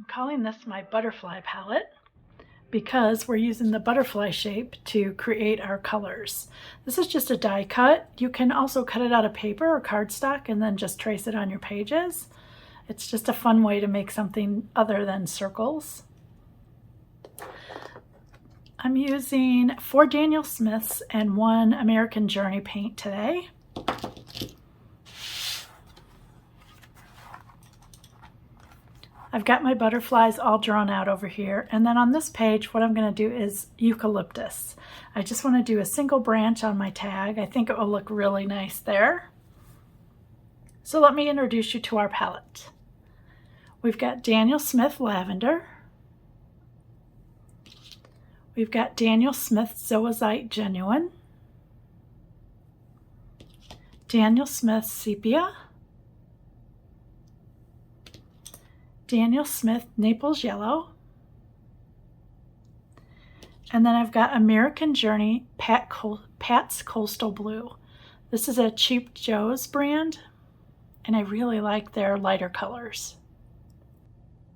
I'm calling this my butterfly palette because we're using the butterfly shape to create our colors. This is just a die cut. You can also cut it out of paper or cardstock and then just trace it on your pages. It's just a fun way to make something other than circles. I'm using 4 Daniel Smiths and 1 American Journey paint today. I've got my butterflies all drawn out over here, and then on this page what I'm going to do is eucalyptus. I just want to do a single branch on my tag. I think it will look really nice there. So let me introduce you to our palette. We've got Daniel Smith Lavender. We've got Daniel Smith Zoazite Genuine. Daniel Smith Sepia. Daniel Smith Naples Yellow. And then I've got American Journey Pat's Coastal Blue. This is a Cheap Joe's brand, and I really like their lighter colors.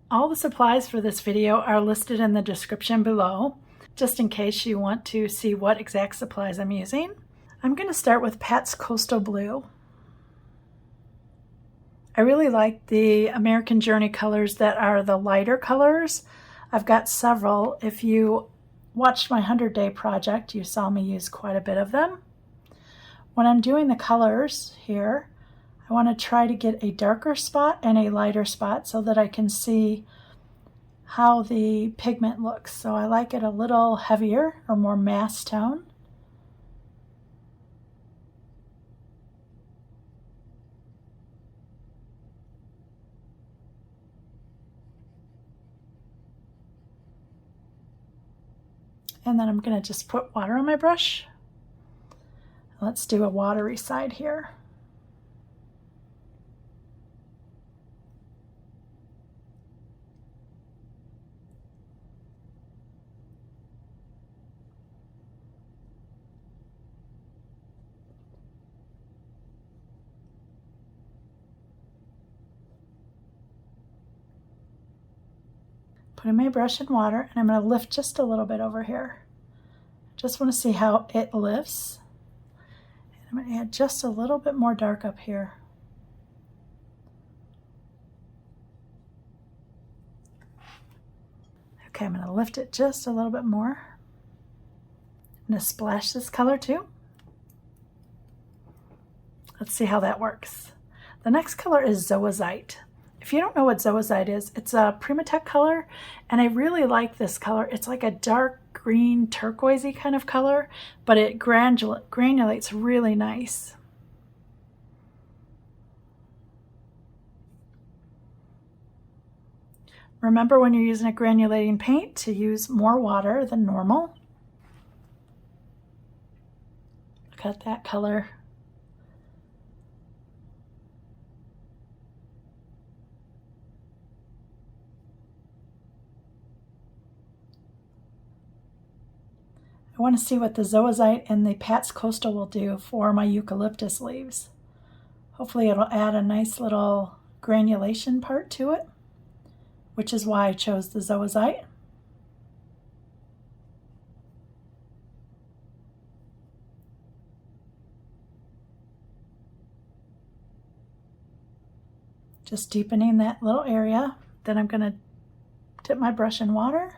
All the supplies for this video are listed in the description below, just in case you want to see what exact supplies I'm using. I'm going to start with Pat's Coastal Blue. I really like the American Journey colors that are the lighter colors. I've got several. If you watched my 100-day project, you saw me use quite a bit of them. When I'm doing the colors here, I want to try to get a darker spot and a lighter spot so that I can see how the pigment looks. So I like it a little heavier or more mass tone. And then I'm going to just put water on my brush. Let's do a watery side here. Putting my brush in water, and I'm going to lift just a little bit over here. Just want to see how it lifts. And I'm going to add just a little bit more dark up here. Okay, I'm going to lift it just a little bit more. I'm going to splash this color too. Let's see how that works. The next color is Zoazite. If you don't know what Zoazite is, it's a Primatech color, and I really like this color. It's like a dark green turquoisey kind of color, but it granulates really nice. Remember when you're using a granulating paint to use more water than normal. Look at that color. I want to see what the Zoazite and the Pat's Coastal will do for my eucalyptus leaves. Hopefully it'll add a nice little granulation part to it, which is why I chose the Zoazite. Just deepening that little area. Then I'm going to dip my brush in water.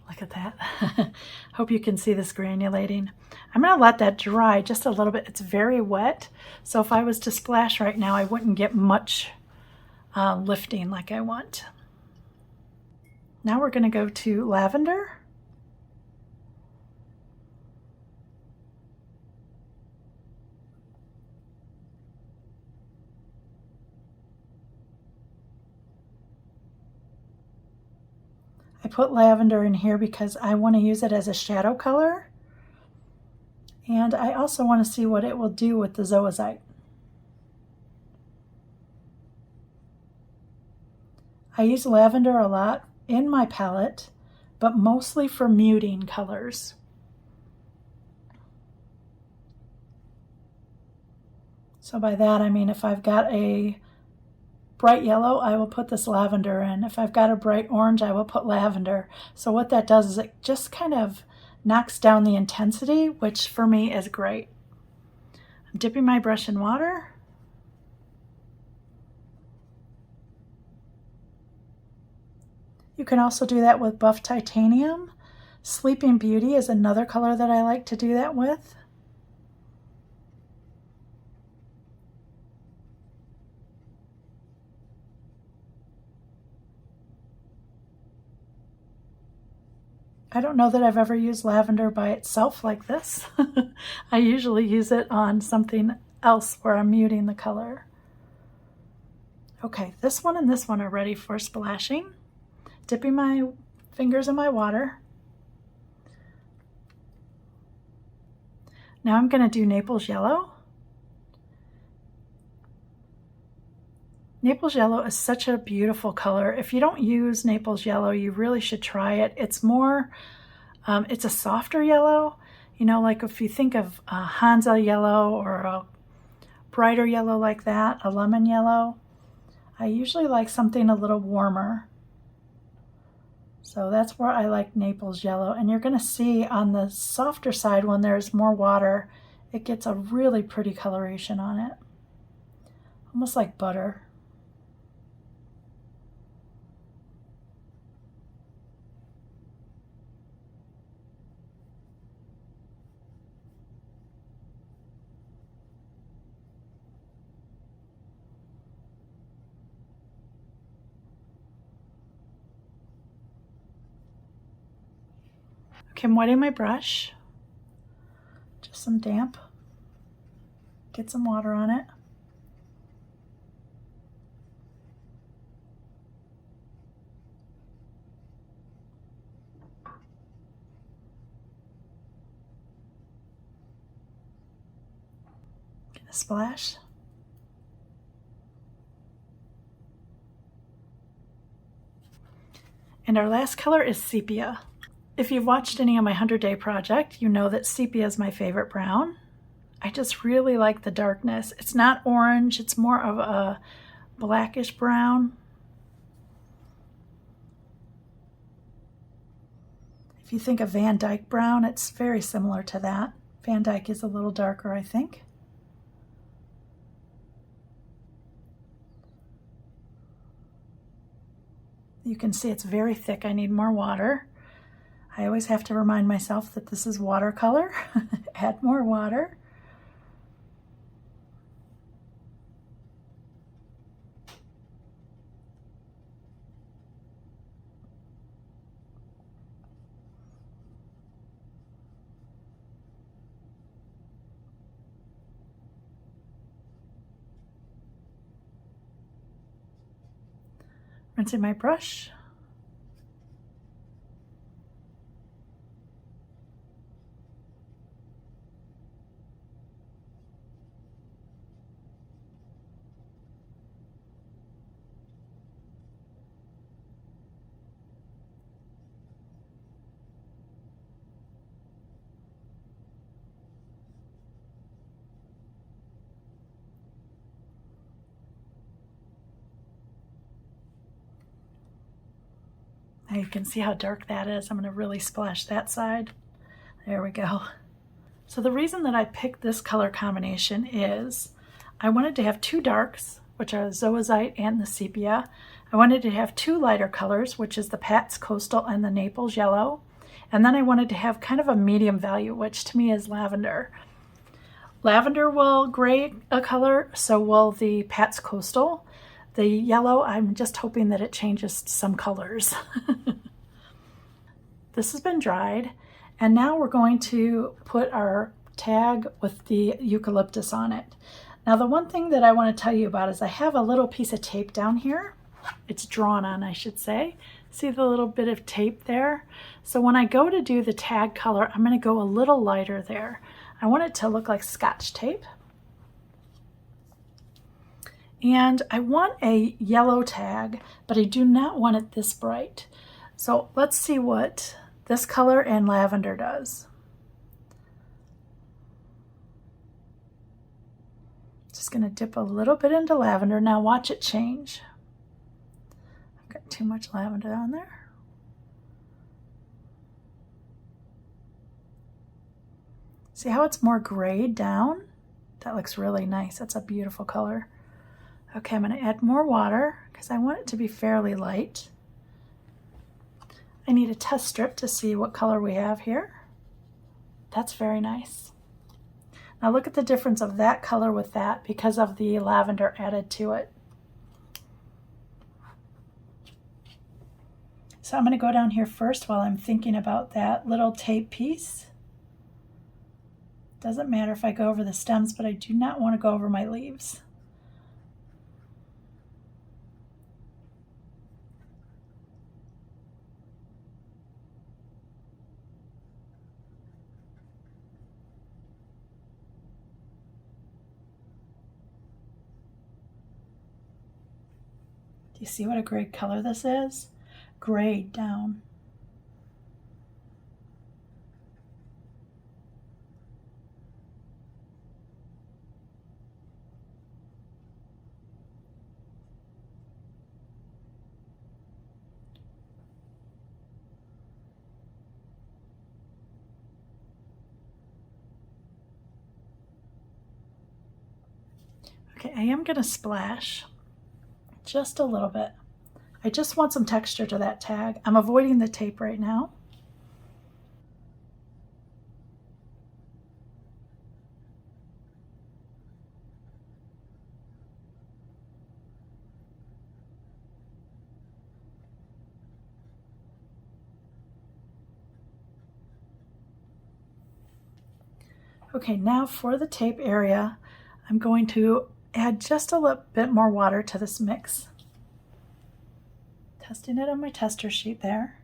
Look at that. Hope you can see this granulating. I'm going to let that dry just a little bit. It's very wet, so if I was to splash right now, I wouldn't get much lifting like I want. Now we're going to go to lavender. I put lavender in here because I want to use it as a shadow color. And I also want to see what it will do with the zoazite. I use lavender a lot in my palette, but mostly for muting colors. So by that I mean if I've got a bright yellow, I will put this lavender in. If I've got a bright orange, I will put lavender. So what that does is it just kind of knocks down the intensity, which for me is great. I'm dipping my brush in water. You can also do that with buff titanium. Sleeping Beauty is another color that I like to do that with. I don't know that I've ever used lavender by itself like this. I usually use it on something else where I'm muting the color. Okay, this one and this one are ready for splashing. Dipping my fingers in my water. Now I'm going to do Naples Yellow. Naples Yellow is such a beautiful color. If you don't use Naples Yellow, you really should try it. It's more, it's a softer yellow. You know, like if you think of a Hansa yellow or a brighter yellow like that, a lemon yellow, I usually like something a little warmer. So that's where I like Naples Yellow. And you're going to see on the softer side when there's more water, it gets a really pretty coloration on it. Almost like butter. Okay, I'm wetting my brush. Just some damp. Get some water on it. Get a splash. And our last color is Sepia. If you've watched any of my 100-day project, you know that sepia is my favorite brown. I just really like the darkness. It's not orange, it's more of a blackish brown. If you think of Van Dyke brown, it's very similar to that. Van Dyke is a little darker, I think. You can see it's very thick. I need more water. I always have to remind myself that this is watercolor. Add more water. Rinsing my brush. Now you can see how dark that is. I'm going to really splash that side. There we go. So the reason that I picked this color combination is I wanted to have two darks, which are the zoazite and the sepia. I wanted to have two lighter colors, which is the Pat's Coastal and the Naples Yellow. And then I wanted to have kind of a medium value, which to me is lavender. Lavender will gray a color, so will the Pat's Coastal. The yellow, I'm just hoping that it changes some colors. This has been dried, and now we're going to put our tag with the eucalyptus on it. Now the one thing that I want to tell you about is I have a little piece of tape down here. It's drawn on, I should say. See the little bit of tape there? So when I go to do the tag color, I'm going to go a little lighter there. I want it to look like Scotch tape. And I want a yellow tag, but I do not want it this bright. So let's see what this color and lavender does. Just going to dip a little bit into lavender. Now watch it change. I've got too much lavender on there. See how it's more grayed down? That looks really nice. That's a beautiful color. Okay, I'm going to add more water because I want it to be fairly light. I need a test strip to see what color we have here. That's very nice. Now look at the difference of that color with that because of the lavender added to it. So I'm going to go down here first while I'm thinking about that little tape piece. Doesn't matter if I go over the stems, but I do not want to go over my leaves. Do you see what a great color this is? Grayed down. Okay, I am going to splash just a little bit. I just want some texture to that tag. I'm avoiding the tape right now. Okay, now for the tape area, I'm going to add just a little bit more water to this mix. Testing it on my tester sheet there.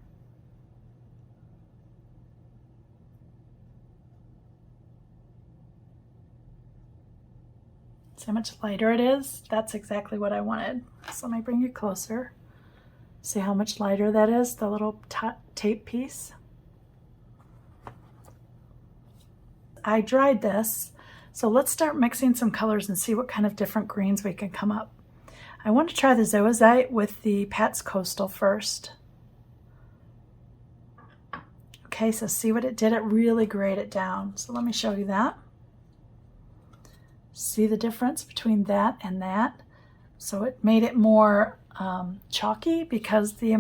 See how much lighter it is? That's exactly what I wanted. So let me bring it closer. See how much lighter that is, the little tape piece? I dried this, so let's start mixing some colors and see what kind of different greens we can come up. I want to try the zoazite with the Pat's Coastal first. Okay, so see what it did? It really grayed it down. So let me show you that. See the difference between that and that? So it made it more chalky because the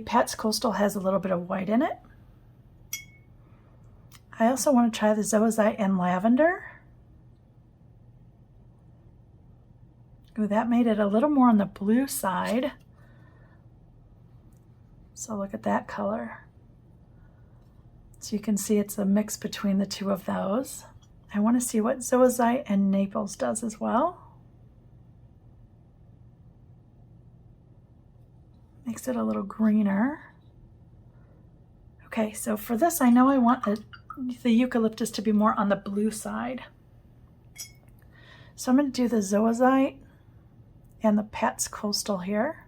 Pat's Coastal has a little bit of white in it. I also want to try the zoazite and lavender. Ooh, that made it a little more on the blue side. So look at that color. So you can see it's a mix between the two of those. I want to see what zoazite and Naples does as well. Makes it a little greener. Okay, so for this I know I want the eucalyptus to be more on the blue side. So I'm going to do the zoazite and the Pat's Coastal here.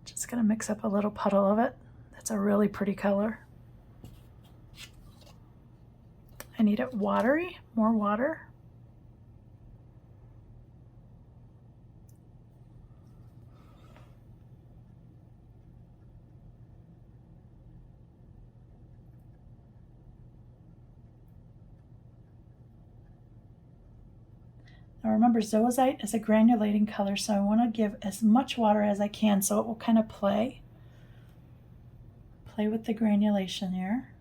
Just going to mix up a little puddle of it. That's a really pretty color. I need it watery, more water. Now remember, zoazite is a granulating color, so I want to give as much water as I can so it will kind of play with the granulation here.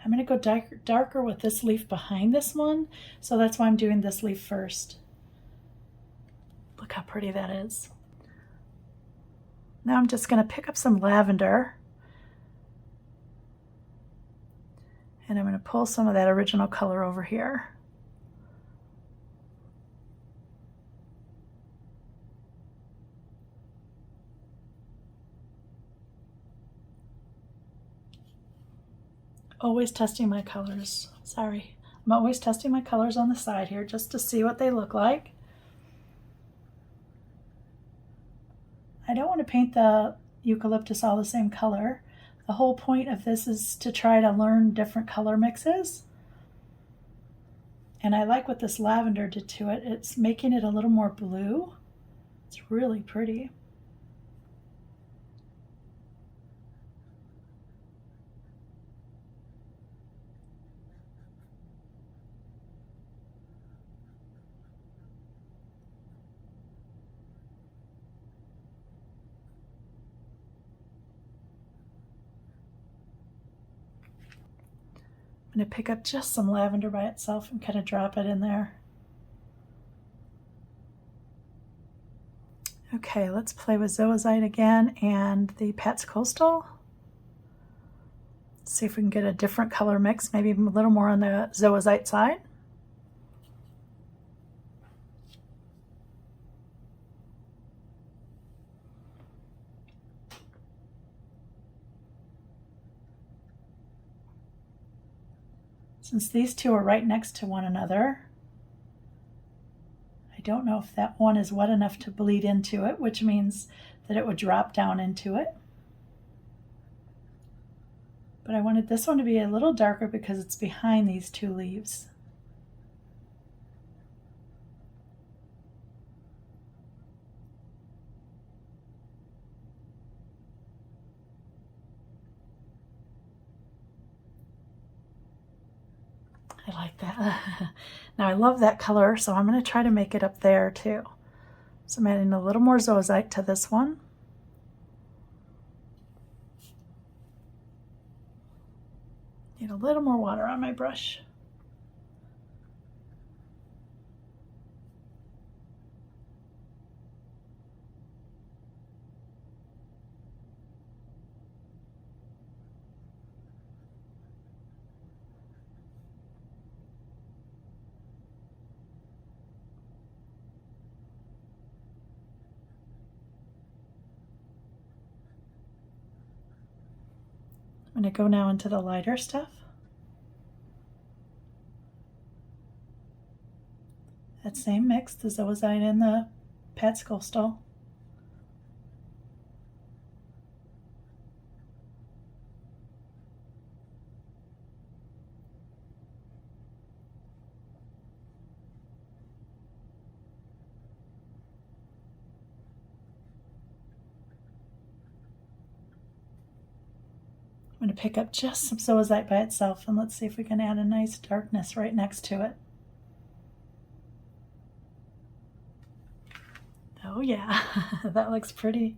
I'm going to go darker with this leaf behind this one, so that's why I'm doing this leaf first. Look how pretty that is. Now I'm just going to pick up some lavender, and I'm going to pull some of that original color over here. Always testing my colors. Sorry. I'm always testing my colors on the side here just to see what they look like. I don't want to paint the eucalyptus all the same color. The whole point of this is to try to learn different color mixes. And I like what this lavender did to it. It's making it a little more blue. It's really pretty. I'm going to pick up just some lavender by itself and kind of drop it in there. Okay, let's play with zoazite again and the Pat's Coastal. See if we can get a different color mix, maybe a little more on the zoazite side. Since these two are right next to one another, I don't know if that one is wet enough to bleed into it, which means that it would drop down into it. But I wanted this one to be a little darker because it's behind these two leaves. I like that. Now I love that color, so I'm going to try to make it up there too. So I'm adding a little more zoazite to this one. Need a little more water on my brush. I'm going to go now into the lighter stuff. That same mix, the zoazite and the Pat's Coastal. I'm going to pick up just some zoazite by itself, and let's see if we can add a nice darkness right next to it. Oh yeah, that looks pretty.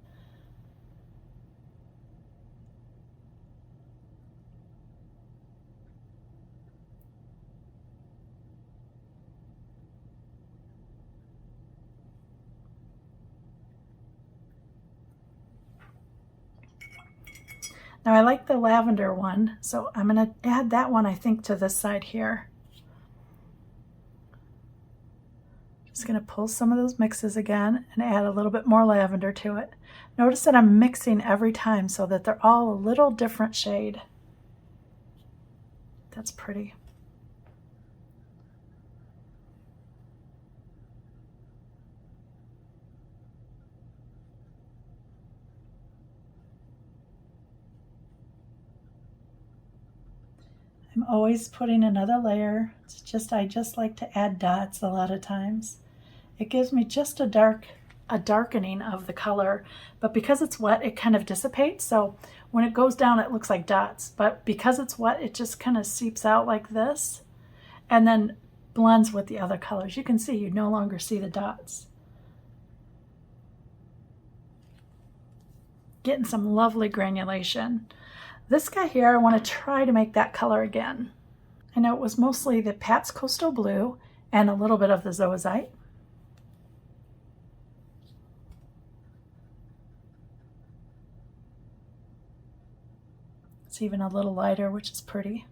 Now I like the lavender one, so I'm going to add that one, I think, to this side here. Just going to pull some of those mixes again and add a little bit more lavender to it. Notice that I'm mixing every time so that they're all a little different shade. That's pretty. I'm always putting another layer. It's just, I just like to add dots a lot of times. It gives me just a darkening of the color, but because it's wet, it kind of dissipates. So when it goes down, it looks like dots, but because it's wet, it just kind of seeps out like this and then blends with the other colors. You can see you no longer see the dots. Getting some lovely granulation. This guy here, I want to try to make that color again. I know it was mostly the Pat's Coastal Blue and a little bit of the zoazite. It's even a little lighter, which is pretty.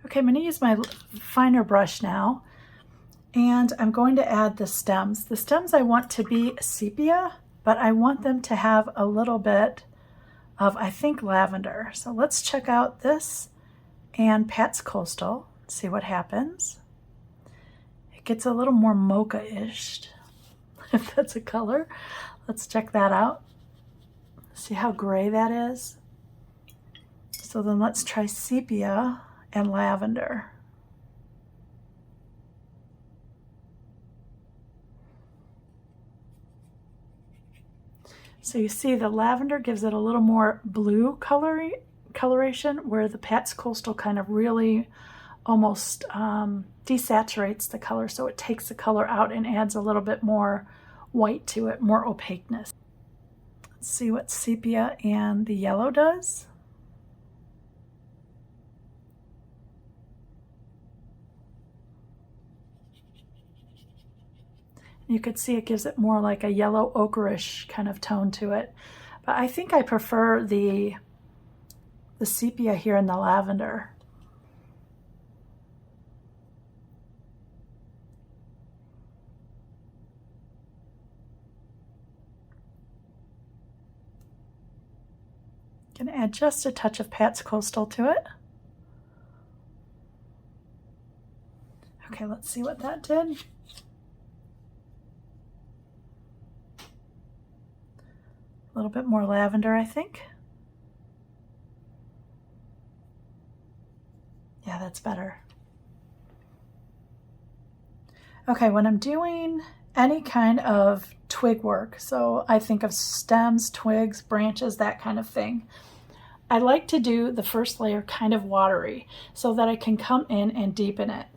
Okay, I'm going to use my finer brush now, and I'm going to add the stems. The stems I want to be sepia, but I want them to have a little bit of, I think, lavender. So let's check out this and Pat's Coastal, see what happens. It gets a little more mocha-ish, if that's a color. Let's check that out. See how gray that is? So then let's try sepia and lavender. So you see the lavender gives it a little more blue coloration, where the Pat's Coastal kind of really almost desaturates the color, so it takes the color out and adds a little bit more white to it, more opaqueness. Let's see what sepia and the yellow does. You could see it gives it more like a yellow ochreish kind of tone to it. But I think I prefer the sepia here in the lavender. Gonna add just a touch of Pat's Coastal to it. Okay, let's see what that did. A little bit more lavender, I think. Yeah, that's better. Okay, when I'm doing any kind of twig work, so I think of stems, twigs, branches, that kind of thing, I like to do the first layer kind of watery so that I can come in and deepen it.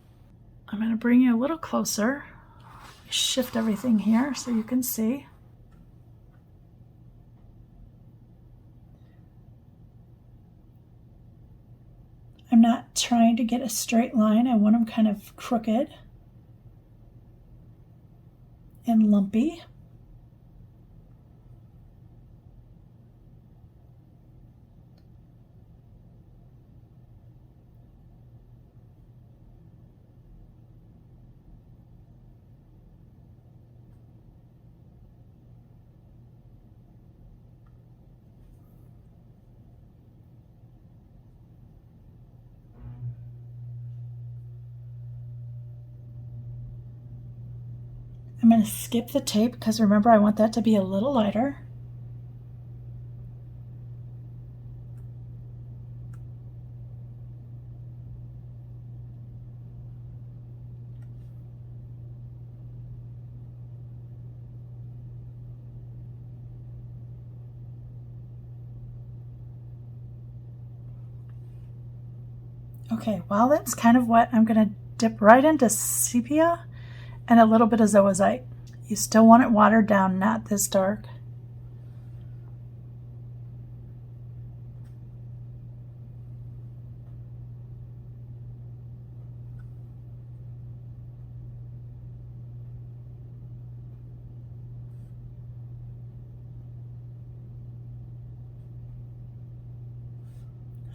I'm going to bring you a little closer, shift everything here so you can see. I'm not trying to get a straight line. I want them kind of crooked and lumpy. I'm going to skip the tape because remember I want that to be a little lighter. Okay, while that's kind of wet, I'm going to dip right into sepia and a little bit of zoazite. You still want it watered down, not this dark.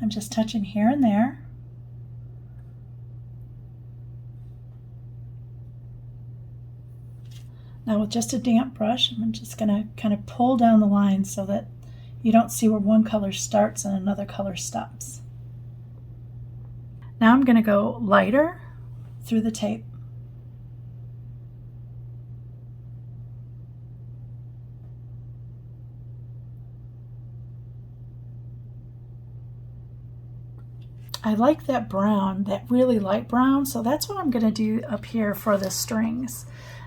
I'm just touching here and there. Now with just a damp brush, I'm just going to kind of pull down the lines so that you don't see where one color starts and another color stops. Now I'm going to go lighter through the tape. I like that brown, that really light brown, so that's what I'm going to do up here for the strings.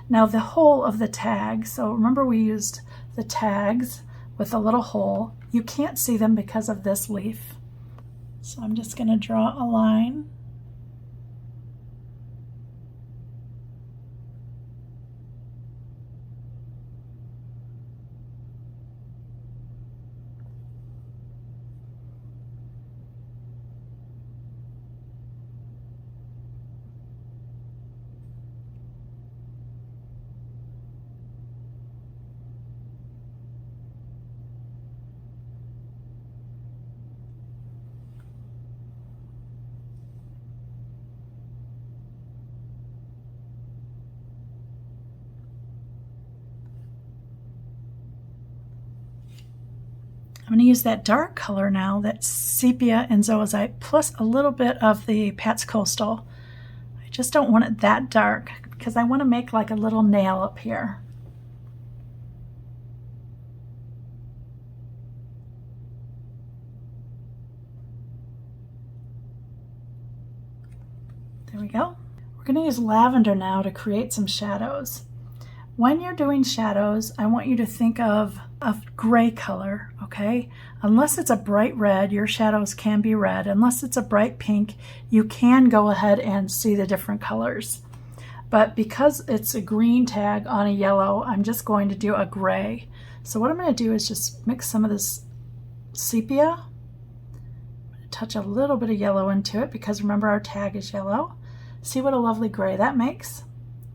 Now the hole of the tag, so remember we used the tags with a little hole. You can't see them because of this leaf. So I'm just going to draw a line. going to use that dark color now, that sepia and zoazite, plus a little bit of the Pat's Coastal. I just don't want it that dark because I want to make like a little nail up here. There we go. We're going to use lavender now to create some shadows. When you're doing shadows, I want you to think of a gray color, okay? Unless it's a bright red, your shadows can be red. Unless it's a bright pink, you can go ahead and see the different colors. But because it's a green tag on a yellow, I'm just going to do a gray. So what I'm going to do is just mix some of this sepia, touch a little bit of yellow into it because remember our tag is yellow. See what a lovely gray that makes?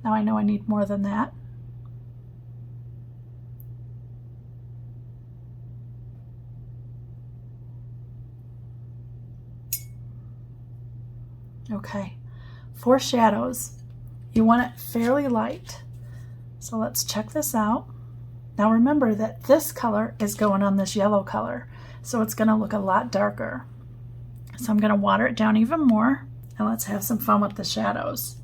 Now I know I need more than that. Okay, for shadows, you want it fairly light. So let's check this out. Now remember that this color is going on this yellow color, so it's going to look a lot darker. So I'm going to water it down even more, and let's have some fun with the shadows.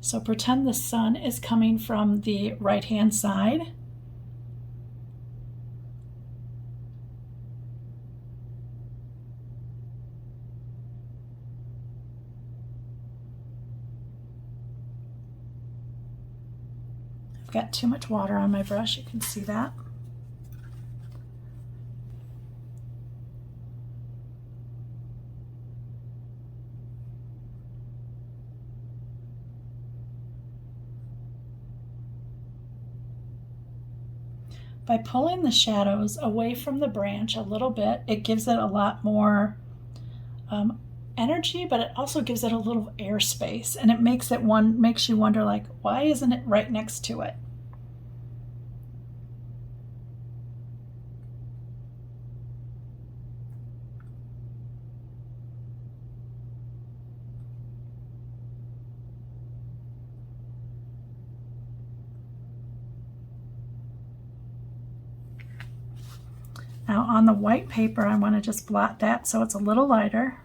So pretend the sun is coming from the right-hand side. I've got too much water on my brush, you can see that. By pulling the shadows away from the branch a little bit, it gives it a lot more energy, but it also gives it a little airspace, and it makes you wonder, like, why isn't it right next to it? Now on the white paper, I want to just blot that so it's a little lighter.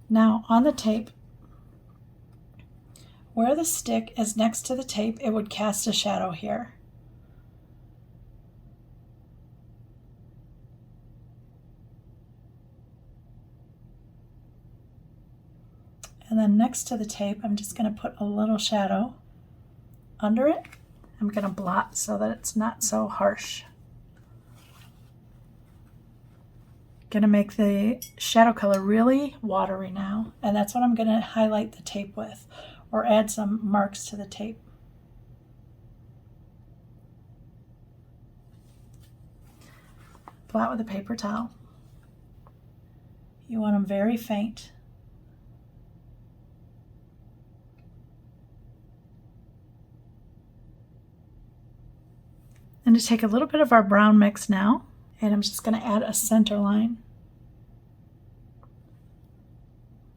Now on the tape, where the stick is next to the tape, it would cast a shadow here. And then next to the tape, I'm just going to put a little shadow under it. I'm going to blot so that it's not so harsh. Going to make the shadow color really watery now, and that's what I'm going to highlight the tape with, or add some marks to the tape. Blot with a paper towel. You want them very faint. And to take a little bit of our brown mix now, and I'm just going to add a center line.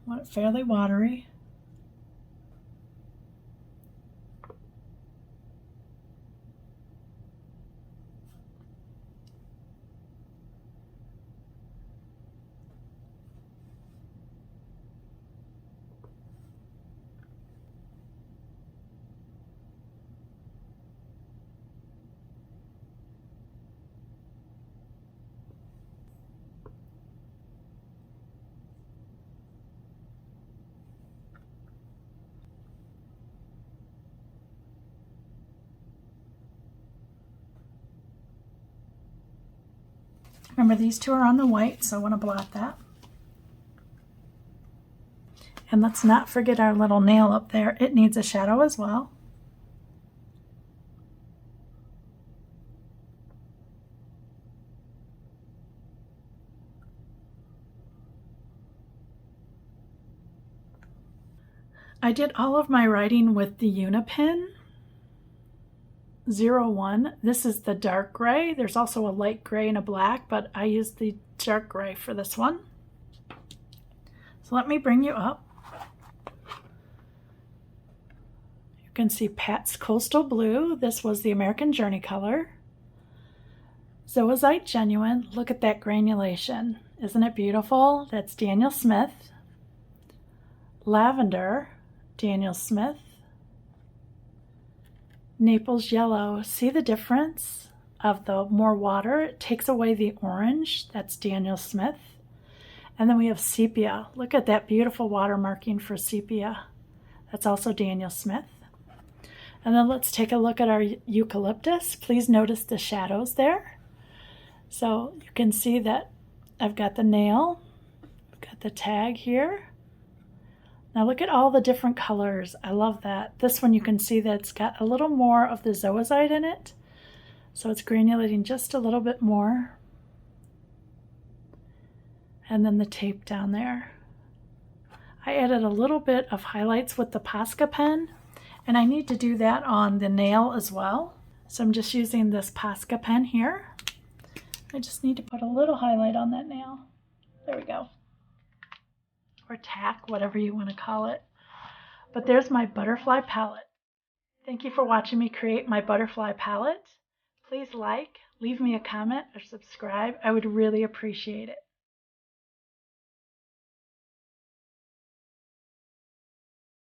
I want it fairly watery. Remember, these two are on the white, so I want to blot that. And let's not forget our little nail up there. It needs a shadow as well. I did all of my writing with the Unipin, 01. This is the dark gray. There's also a light gray and a black, but I used the dark gray for this one. So let me bring you up. You can see Pat's Coastal Blue. This was the American Journey color. Zoisite Genuine. Look at that granulation. Isn't it beautiful? That's Daniel Smith. Lavender, Daniel Smith. Naples Yellow. See the difference of the more water? It takes away the orange. That's Daniel Smith. And then we have Sepia. Look at that beautiful water marking for Sepia. That's also Daniel Smith. And then let's take a look at our Eucalyptus. Please notice the shadows there. So you can see that I've got the nail, I've got the tag here. Now look at all the different colors. I love that. This one you can see that it's got a little more of the zoisite in it. So it's granulating just a little bit more. And then the tape down there. I added a little bit of highlights with the Posca pen, and I need to do that on the nail as well. So I'm just using this Posca pen here. I just need to put a little highlight on that nail. There we go. Or tack, whatever you want to call it. But there's my butterfly palette. Thank you for watching me create my butterfly palette. Please like, leave me a comment, or subscribe. I would really appreciate it.